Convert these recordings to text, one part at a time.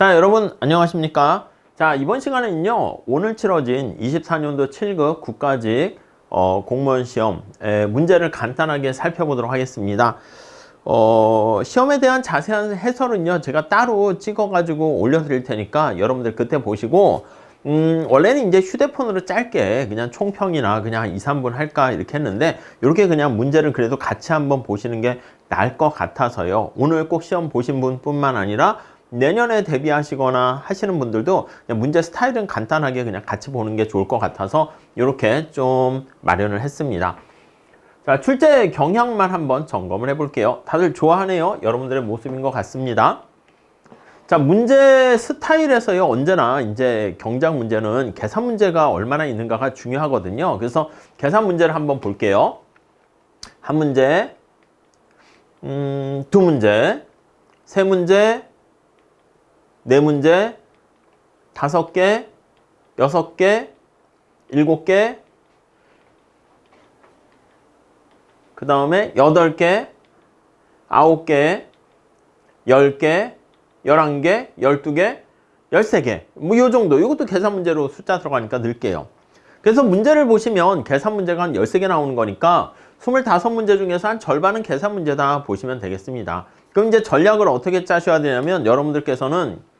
자, 여러분 안녕하십니까? 자, 이번 시간에는요, 오늘 치러진 24년도 7급 국가직 공무원 시험 문제를 간단하게 살펴보도록 하겠습니다. 시험에 대한 자세한 해설은요, 제가 따로 찍어가지고 올려드릴 테니까 여러분들 그때 보시고, 원래는 이제 휴대폰으로 짧게 그냥 총평이나 그냥 한 2, 3분 할까 이렇게 했는데, 이렇게 그냥 문제를 그래도 같이 한번 보시는 게 나을 것 같아서요. 오늘 꼭 시험 보신 분뿐만 아니라 내년에 대비하시거나 하시는 분들도 그냥 문제 스타일은 간단하게 그냥 같이 보는 게 좋을 것 같아서 이렇게 좀 마련을 했습니다. 자, 출제 경향만 한번 점검을 해볼게요. 다들 좋아하네요. 여러분들의 모습인 것 같습니다. 자, 문제 스타일에서요, 언제나 이제 경작 문제는 계산 문제가 얼마나 있는가가 중요하거든요. 그래서 계산 문제를 한번 볼게요. 한 문제, 두 문제, 세 문제, 네 문제, 5개, 6개, 7개, 그 다음에 8개, 9개, 10개, 11개, 12개, 13개. 뭐 요 정도. 이것도 계산 문제로 숫자 들어가니까 넣을게요. 그래서 문제를 보시면 계산 문제가 한 13개 나오는 거니까 25문제 중에서 한 절반은 계산 문제다 보시면 되겠습니다. 그럼 이제 전략을 어떻게 짜셔야 되냐면 여러분들께서는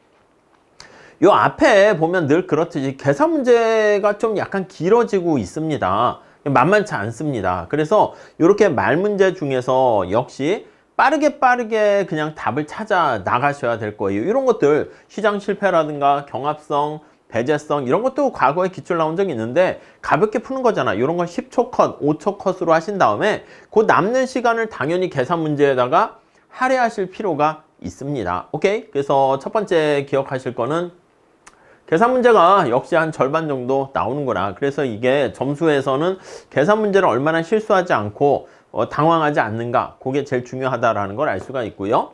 요 앞에 보면 늘 그렇듯이 계산 문제가 좀 약간 길어지고 있습니다. 만만치 않습니다. 그래서 이렇게 말 문제 중에서 역시 빠르게 그냥 답을 찾아 나가셔야 될 거예요. 이런 것들 시장 실패라든가 경합성, 배제성 이런 것도 과거에 기출 나온 적이 있는데 가볍게 푸는 거잖아. 이런 걸 10초 컷, 5초 컷으로 하신 다음에 그 남는 시간을 당연히 계산 문제에다가 할애하실 필요가 있습니다. 오케이? 그래서 첫 번째 기억하실 거는 계산 문제가 역시 한 절반 정도 나오는구나. 그래서 이게 점수에서는 계산 문제를 얼마나 실수하지 않고 당황하지 않는가. 그게 제일 중요하다라는 걸 알 수가 있고요.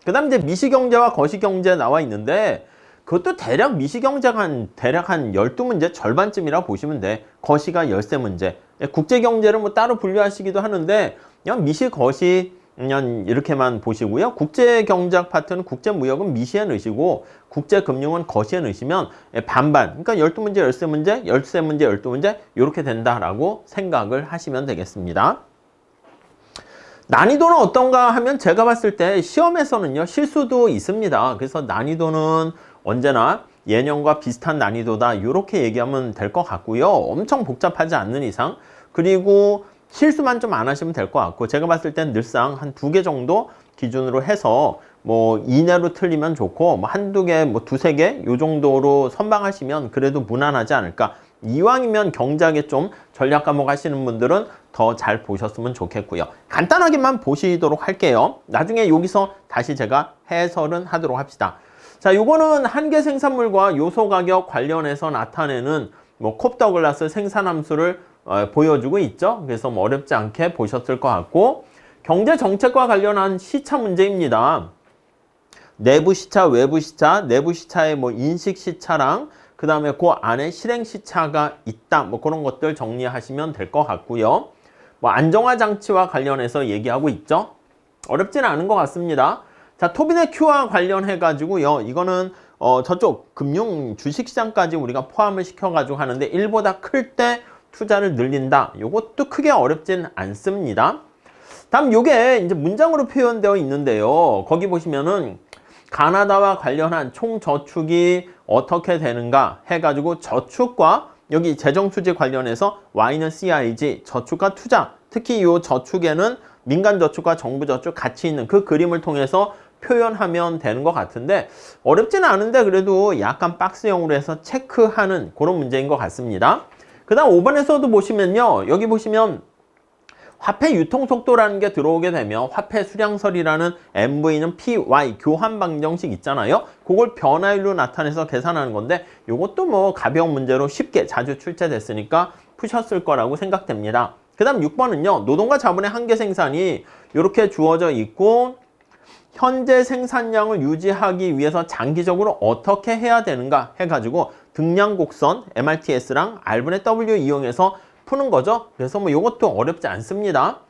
그 다음 이제 미시경제와 거시경제 나와 있는데 그것도 대략 미시경제가 대략 한 12문제 절반쯤이라 보시면 돼. 거시가 13문제. 국제경제를 뭐 따로 분류하시기도 하는데 그냥 미시, 거시 그냥 이렇게만 보시고요. 국제경제학 파트는 국제무역은 미시에 넣으시고 국제금융은 거시에 넣으시면 반반. 그러니까 12문제, 13문제, 13문제, 12문제 이렇게 된다라고 생각을 하시면 되겠습니다. 난이도는 어떤가 하면 제가 봤을 때 시험에서는요. 실수도 있습니다. 그래서 난이도는 언제나 예년과 비슷한 난이도다 이렇게 얘기하면 될 것 같고요. 엄청 복잡하지 않는 이상 그리고 실수만 좀 안 하시면 될 것 같고 제가 봤을 땐 늘상 한 2개 정도 기준으로 해서 뭐 이내로 틀리면 좋고 뭐 한두 개, 뭐 두세 개 요 정도로 선방하시면 그래도 무난하지 않을까. 이왕이면 경작에 좀 전략 과목 하시는 분들은 더 잘 보셨으면 좋겠고요. 간단하게만 보시도록 할게요. 나중에 여기서 다시 제가 해설은 하도록 합시다. 자, 요거는 한계 생산물과 요소 가격 관련해서 나타내는 뭐 콥더글라스 생산함수를 보여주고 있죠. 그래서 뭐 어렵지 않게 보셨을 것 같고 경제 정책과 관련한 시차 문제입니다. 내부 시차, 외부 시차, 내부 시차의 뭐 인식 시차랑 그 다음에 그 안에 실행 시차가 있다. 뭐 그런 것들 정리하시면 될 것 같고요. 뭐 안정화 장치와 관련해서 얘기하고 있죠. 어렵지는 않은 것 같습니다. 자, 토빈의 Q와 관련해 가지고요. 이거는 저쪽 금융 주식시장까지 우리가 포함을 시켜 가지고 하는데 1보다 클 때 투자를 늘린다. 요것도 크게 어렵진 않습니다. 다음 요게 이제 문장으로 표현되어 있는데요. 거기 보시면은 가나다와 관련한 총 저축이 어떻게 되는가 해가지고 저축과 여기 재정수지 관련해서 Y는 CIG 저축과 투자 특히 요 저축에는 민간 저축과 정부 저축 같이 있는 그 그림을 통해서 표현하면 되는 것 같은데 어렵지는 않은데 그래도 약간 박스형으로 해서 체크하는 그런 문제인 것 같습니다. 그 다음 5번에서도 보시면요. 여기 보시면 화폐 유통 속도라는 게 들어오게 되면 화폐 수량설이라는 MV는 PY 교환 방정식 있잖아요. 그걸 변화율로 나타내서 계산하는 건데 이것도 뭐 가벼운 문제로 쉽게 자주 출제됐으니까 푸셨을 거라고 생각됩니다. 그 다음 6번은요. 노동과 자본의 한계 생산이 이렇게 주어져 있고 현재 생산량을 유지하기 위해서 장기적으로 어떻게 해야 되는가 해가지고 등량 곡선 MRTS랑 R분의 W 이용해서 푸는 거죠. 그래서 뭐 이것도 어렵지 않습니다.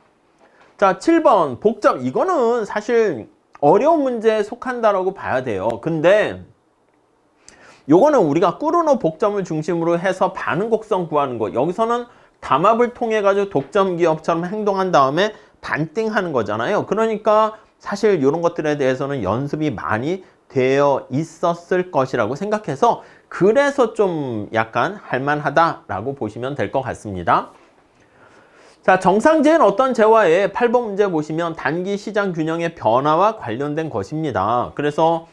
자, 7번 복잡. 이거는 사실 어려운 문제에 속한다라고 봐야 돼요. 근데 요거는 우리가 꾸르노 복점을 중심으로 해서 반응 곡선 구하는 거. 여기서는 담합을 통해 가지고 독점 기업처럼 행동한 다음에 반띵하는 거잖아요. 그러니까 사실 이런 것들에 대해서는 연습이 많이 되어 있었을 것이라고 생각해서 그래서 좀 약간 할만하다라고 보시면 될 것 같습니다. 자, 정상재는 어떤 재화에 8번 문제 보시면 단기 시장 균형의 변화와 관련된 것입니다. 그래서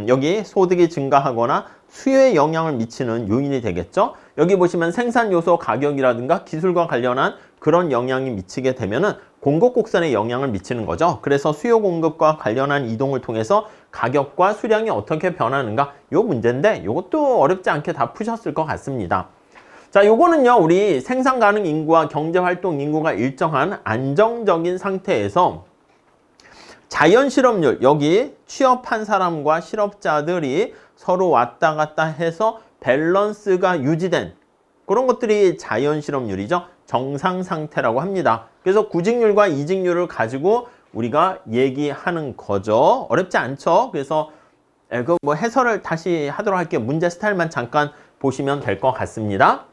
여기 소득이 증가하거나 수요에 영향을 미치는 요인이 되겠죠. 여기 보시면 생산 요소 가격이라든가 기술과 관련한 그런 영향이 미치게 되면은 공급 곡선에 영향을 미치는 거죠. 그래서 수요 공급과 관련한 이동을 통해서 가격과 수량이 어떻게 변하는가 요 문제인데 이것도 어렵지 않게 다 푸셨을 것 같습니다. 자, 요거는요, 우리 생산 가능 인구와 경제 활동 인구가 일정한 안정적인 상태에서 자연 실업률, 여기 취업한 사람과 실업자들이 서로 왔다 갔다 해서 밸런스가 유지된 그런 것들이 자연 실업률이죠. 정상 상태라고 합니다. 그래서 구직률과 이직률을 가지고 우리가 얘기하는 거죠. 어렵지 않죠? 그래서 그 뭐 해설을 다시 하도록 할게요. 문제 스타일만 잠깐 보시면 될 것 같습니다.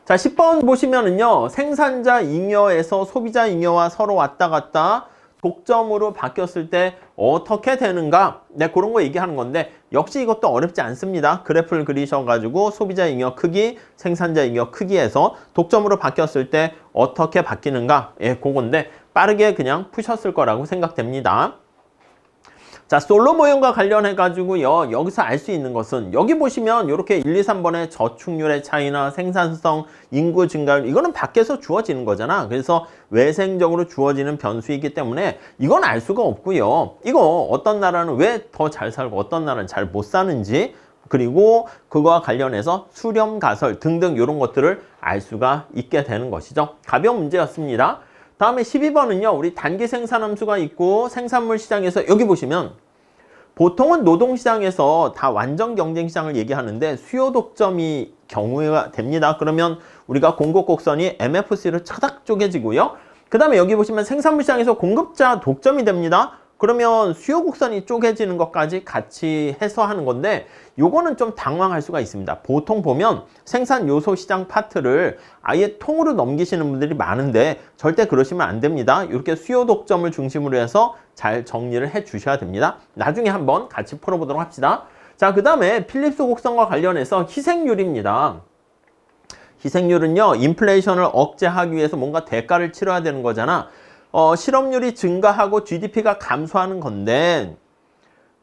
자, 10번 보시면은요, 생산자 잉여에서 소비자 잉여와 서로 왔다 갔다 독점으로 바뀌었을 때 어떻게 되는가? 네, 그런 거 얘기하는 건데 역시 이것도 어렵지 않습니다. 그래프를 그리셔가지고 소비자 잉여 크기, 생산자 잉여 크기에서 독점으로 바뀌었을 때 어떻게 바뀌는가? 예, 그건데 빠르게 그냥 푸셨을 거라고 생각됩니다. 자, 솔로 모형과 관련해 가지고요, 여기서 알 수 있는 것은 여기 보시면 이렇게 1, 2, 3번의 저축률의 차이나 생산성, 인구 증가율 이거는 밖에서 주어지는 거잖아. 그래서 외생적으로 주어지는 변수이기 때문에 이건 알 수가 없고요. 이거 어떤 나라는 왜 더 잘 살고 어떤 나라는 잘 못 사는지, 그리고 그거와 관련해서 수렴 가설 등등 이런 것들을 알 수가 있게 되는 것이죠. 가벼운 문제였습니다. 다음에 12번은요. 우리 단기 생산함수가 있고 생산물 시장에서 여기 보시면 보통은 노동시장에서 다 완전 경쟁시장을 얘기하는데 수요 독점이 경우가 됩니다. 그러면 우리가 공급 곡선이 MFC로 차닥 쪼개지고요. 그 다음에 여기 보시면 생산물 시장에서 공급자 독점이 됩니다. 그러면 수요 곡선이 쪼개지는 것까지 같이 해서 하는 건데 요거는 좀 당황할 수가 있습니다. 보통 보면 생산 요소 시장 파트를 아예 통으로 넘기시는 분들이 많은데 절대 그러시면 안 됩니다. 이렇게 수요 독점을 중심으로 해서 잘 정리를 해 주셔야 됩니다. 나중에 한번 같이 풀어보도록 합시다. 자, 그 다음에 필립스 곡선과 관련해서 희생률입니다. 희생률은요, 인플레이션을 억제하기 위해서 뭔가 대가를 치러야 되는 거잖아. 실업률이 증가하고 GDP가 감소하는 건데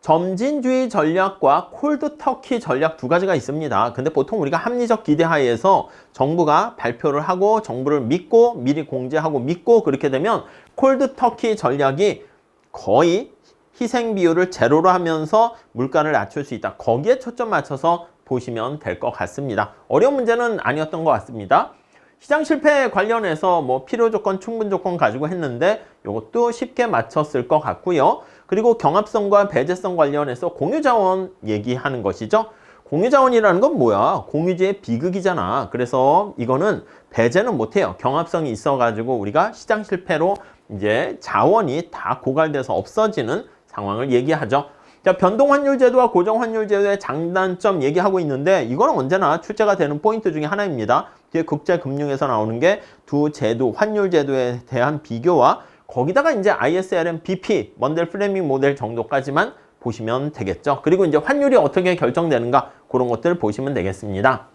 점진주의 전략과 콜드 터키 전략 두 가지가 있습니다. 근데 보통 우리가 합리적 기대하에서 정부가 발표를 하고 정부를 믿고 미리 공제하고 믿고 그렇게 되면 콜드 터키 전략이 거의 희생 비율을 제로로 하면서 물가를 낮출 수 있다. 거기에 초점 맞춰서 보시면 될 것 같습니다. 어려운 문제는 아니었던 것 같습니다. 시장 실패 관련해서 뭐 필요 조건, 충분 조건 가지고 했는데 이것도 쉽게 맞췄을 것 같고요. 그리고 경합성과 배제성 관련해서 공유자원 얘기하는 것이죠. 공유자원이라는 건 뭐야? 공유주의 비극이잖아. 그래서 이거는 배제는 못해요. 경합성이 있어가지고 우리가 시장 실패로 이제 자원이 다 고갈돼서 없어지는 상황을 얘기하죠. 자, 변동환율제도와 고정환율제도의 장단점 얘기하고 있는데 이거는 언제나 출제가 되는 포인트 중에 하나입니다. 뒤에 국제금융에서 나오는 게 두 제도, 환율제도에 대한 비교와 거기다가 이제 ISRM, BP, 먼델 플레밍 모델 정도까지만 보시면 되겠죠. 그리고 이제 환율이 어떻게 결정되는가 그런 것들 보시면 되겠습니다.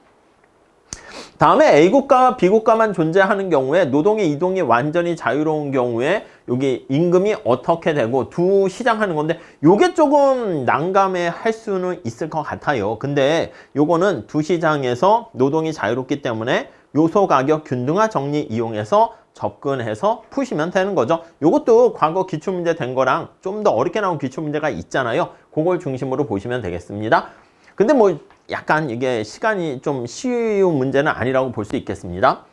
다음에 A국가와 B국가만 존재하는 경우에 노동의 이동이 완전히 자유로운 경우에 여기 임금이 어떻게 되고 두 시장 하는 건데 요게 조금 난감해 할 수는 있을 것 같아요. 근데 요거는 두 시장에서 노동이 자유롭기 때문에 요소 가격 균등화 정리 이용해서 접근해서 푸시면 되는 거죠. 요것도 과거 기출문제 된 거랑 좀 더 어렵게 나온 기출문제가 있잖아요. 그걸 중심으로 보시면 되겠습니다. 근데 뭐 약간 이게 시간이 좀 쉬운 문제는 아니라고 볼 수 있겠습니다.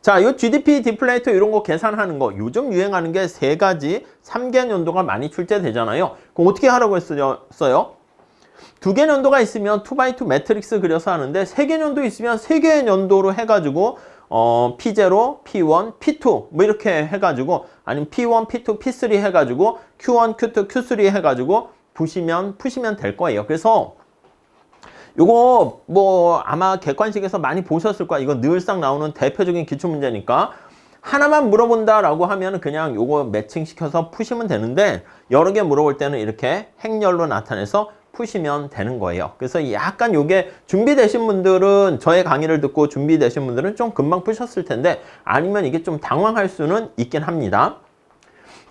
자, 요 GDP 디플레이터 이런 거 계산하는 거 요즘 유행하는 게 세 가지 3개 년도가 많이 출제되잖아요. 그럼 어떻게 하라고 했어요? 두 개 년도가 있으면 2x2 매트릭스 그려서 하는데 세 개 년도 있으면 세 개 년도로 해가지고 P0, P1, P2 뭐 이렇게 해가지고 아니면 P1, P2, P3 해가지고 Q1, Q2, Q3 해가지고 푸시면 될 거예요. 그래서 요거 뭐 아마 객관식에서 많이 보셨을 거야. 이거 늘상 나오는 대표적인 기출문제니까 하나만 물어본다라고 하면 그냥 요거 매칭시켜서 푸시면 되는데 여러 개 물어볼 때는 이렇게 행렬로 나타내서 푸시면 되는 거예요. 그래서 약간 요게 준비되신 분들은 저의 강의를 듣고 준비되신 분들은 좀 금방 푸셨을 텐데 아니면 이게 좀 당황할 수는 있긴 합니다.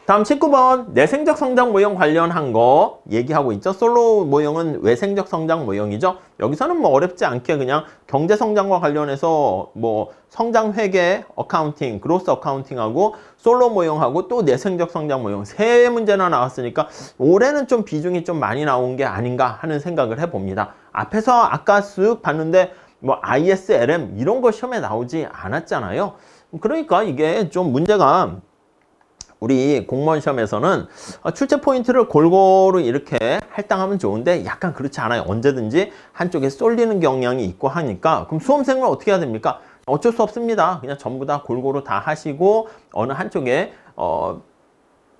다음 19번 내생적 성장 모형 관련한 거 얘기하고 있죠. 솔로 모형은 외생적 성장 모형이죠. 여기서는 뭐 어렵지 않게 그냥 경제 성장과 관련해서 뭐 성장 회계 어카운팅, 그로스 어카운팅하고 솔로 모형하고 또 내생적 성장 모형 세 문제나 나왔으니까 올해는 좀 비중이 좀 많이 나온 게 아닌가 하는 생각을 해봅니다. 앞에서 아까 쓱 봤는데 뭐 ISLM 이런 거 시험에 나오지 않았잖아요. 그러니까 이게 좀 문제가 우리 공무원 시험에서는 출제 포인트를 골고루 이렇게 할당하면 좋은데 약간 그렇지 않아요. 언제든지 한쪽에 쏠리는 경향이 있고 하니까 그럼 수험생은 어떻게 해야 됩니까? 어쩔 수 없습니다. 그냥 전부 다 골고루 다 하시고 어느 한쪽에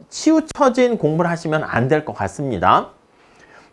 치우쳐진 공부를 하시면 안 될 것 같습니다.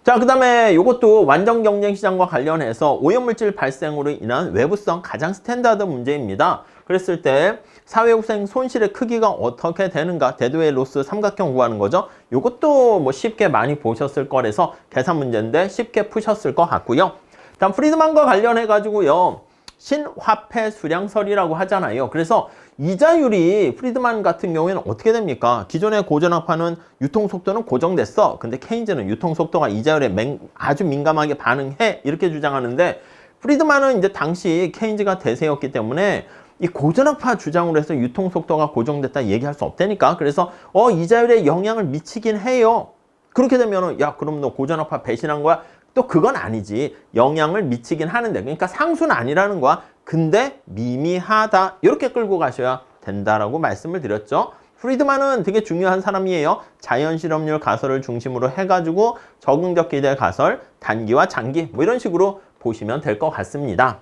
자, 그 다음에 이것도 완전 경쟁 시장과 관련해서 오염물질 발생으로 인한 외부성 가장 스탠다드 문제입니다. 그랬을 때 사회후생 손실의 크기가 어떻게 되는가, 데드웨이 로스 삼각형 구하는 거죠. 이것도 뭐 쉽게 많이 보셨을 거라서 계산 문제인데 쉽게 푸셨을 것 같고요. 다음 프리드만과 관련해 가지고요. 신화폐 수량설이라고 하잖아요. 그래서 이자율이 프리드만 같은 경우에는 어떻게 됩니까? 기존의 고전화폐는 유통속도는 고정됐어. 근데 케인즈는 유통속도가 이자율에 아주 민감하게 반응해. 이렇게 주장하는데 프리드만은 이제 당시 케인즈가 대세였기 때문에 이 고전화폐 주장으로 해서 유통속도가 고정됐다 얘기할 수 없다니까. 그래서 이자율에 영향을 미치긴 해요. 그렇게 되면은 야 그럼 너 고전화폐 배신한 거야? 또 그건 아니지. 영향을 미치긴 하는데 그러니까 상수는 아니라는 거야. 근데 미미하다. 이렇게 끌고 가셔야 된다라고 말씀을 드렸죠. 프리드만은 되게 중요한 사람이에요. 자연실업률 가설을 중심으로 해가지고 적응적 기대 가설, 단기와 장기 뭐 이런 식으로 보시면 될 것 같습니다.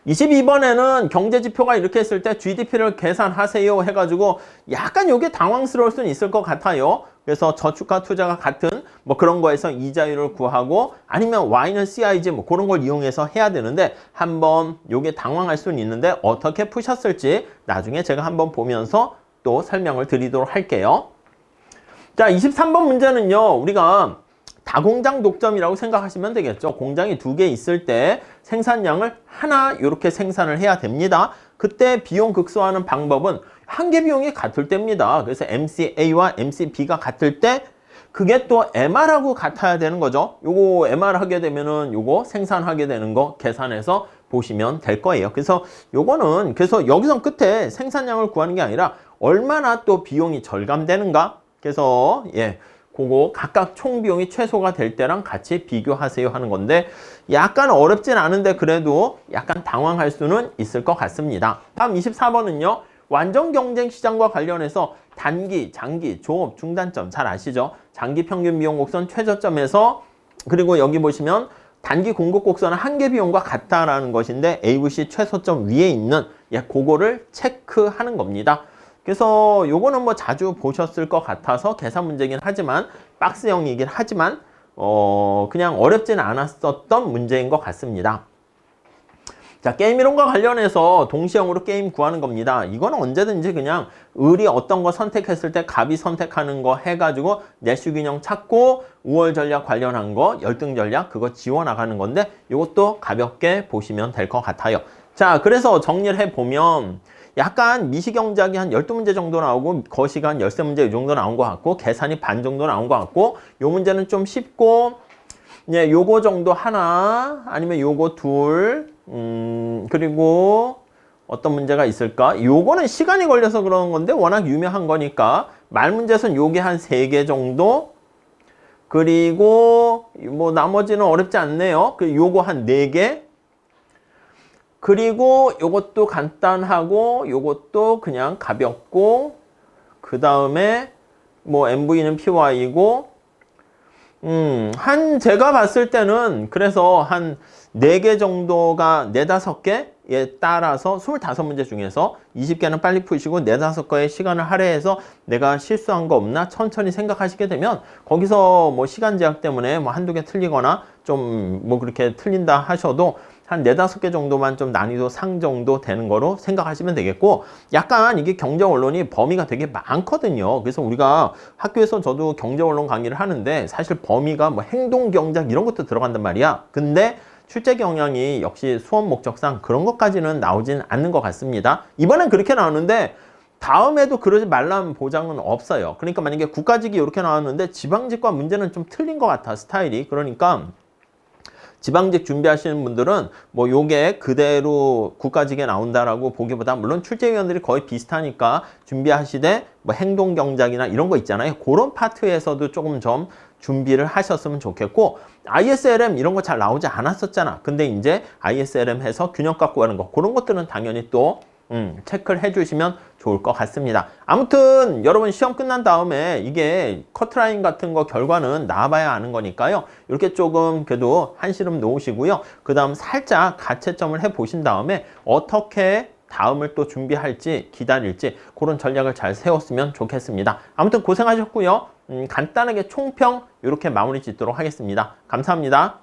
22번에는 경제지표가 이렇게 했을 때 GDP를 계산하세요 해가지고 약간 이게 당황스러울 수는 있을 것 같아요. 그래서 저축과 투자가 같은 뭐 그런 거에서 이자율을 구하고 아니면 Y는 CIG 뭐 그런 걸 이용해서 해야 되는데 한번 요게 당황할 수는 있는데 어떻게 푸셨을지 나중에 제가 한번 보면서 또 설명을 드리도록 할게요. 자, 23번 문제는요. 우리가 다공장 독점이라고 생각하시면 되겠죠. 공장이 2개 있을 때 생산량을 하나 이렇게 생산을 해야 됩니다. 그때 비용 극소화하는 방법은 한계 비용이 같을 때입니다. 그래서 MCA와 MCB가 같을 때 그게 또 MR하고 같아야 되는 거죠. 요거 MR 하게 되면은 요거 생산하게 되는 거 계산해서 보시면 될 거예요. 그래서 요거는 그래서 여기서 끝에 생산량을 구하는 게 아니라 얼마나 또 비용이 절감되는가. 그래서 그거 각각 총 비용이 최소가 될 때랑 같이 비교하세요 하는 건데 약간 어렵진 않은데 그래도 약간 당황할 수는 있을 것 같습니다. 다음 24번은요. 완전 경쟁 시장과 관련해서 단기, 장기, 조업, 중단점 잘 아시죠? 장기 평균 비용 곡선 최저점에서 그리고 여기 보시면 단기 공급 곡선은 한계 비용과 같다라는 것인데 AVC 최소점 위에 있는 그거를 체크하는 겁니다. 그래서 요거는 뭐 자주 보셨을 것 같아서 계산 문제긴 하지만 박스형이긴 하지만 그냥 어렵진 않았었던 문제인 것 같습니다. 자, 게임 이론과 관련해서 동시형으로 게임 구하는 겁니다. 이거는 언제든지 그냥 을이 어떤 거 선택했을 때 갑이 선택하는 거 해가지고 내슈 균형 찾고 우월 전략 관련한 거, 열등 전략 그거 지워나가는 건데 이것도 가볍게 보시면 될 것 같아요. 자, 그래서 정리를 해보면 약간 미시경작이 한 12문제 정도 나오고 거시가 한 13문제 이 정도 나온 것 같고 계산이 반 정도 나온 것 같고 요 문제는 좀 쉽고 요거 정도 하나 아니면 요거 둘 그리고 어떤 문제가 있을까? 요거는 시간이 걸려서 그러는 건데 워낙 유명한 거니까 말 문제에서는 요게 한 3개 정도 그리고 뭐 나머지는 어렵지 않네요. 요거 한 4개 그리고 요것도 간단하고 요것도 그냥 가볍고 그 다음에 뭐 MV는 PY고 제가 봤을 때는 그래서 한 4개 정도가 4, 5개 따라서 25문제 중에서 20개는 빨리 푸시고 4-5개의 시간을 할애해서 내가 실수한 거 없나 천천히 생각하시게 되면 거기서 뭐 시간 제약 때문에 뭐 한두 개 틀리거나 좀 뭐 그렇게 틀린다 하셔도 한 4-5개 정도만 좀 난이도 상 정도 되는 거로 생각하시면 되겠고, 약간 이게 경제 언론이 범위가 되게 많거든요. 그래서 우리가 학교에서 저도 경제 언론 강의를 하는데 사실 범위가 뭐 행동 경작 이런 것도 들어간단 말이야. 근데 출제 경향이 역시 수업 목적상 그런 것까지는 나오진 않는 것 같습니다. 이번엔 그렇게 나오는데 다음에도 그러지 말라는 보장은 없어요. 그러니까 만약에 국가직이 이렇게 나왔는데 지방직과 문제는 좀 틀린 것 같아, 스타일이. 그러니까 지방직 준비하시는 분들은 뭐 요게 그대로 국가직에 나온다라고 보기보다, 물론 출제위원들이 거의 비슷하니까 준비하시되 뭐 행동경작이나 이런 거 있잖아요. 그런 파트에서도 조금 좀 준비를 하셨으면 좋겠고, ISLM 이런 거 잘 나오지 않았었잖아. 근데 이제 ISLM 해서 균형 갖고 가는 거, 그런 것들은 당연히 또 체크를 해주시면 좋을 것 같습니다. 아무튼 여러분 시험 끝난 다음에 이게 커트라인 같은 거 결과는 나와봐야 아는 거니까요. 이렇게 조금 그래도 한시름 놓으시고요. 그 다음 살짝 가채점을 해보신 다음에 어떻게 다음을 또 준비할지 기다릴지 그런 전략을 잘 세웠으면 좋겠습니다. 아무튼 고생하셨고요. 간단하게 총평 이렇게 마무리 짓도록 하겠습니다. 감사합니다.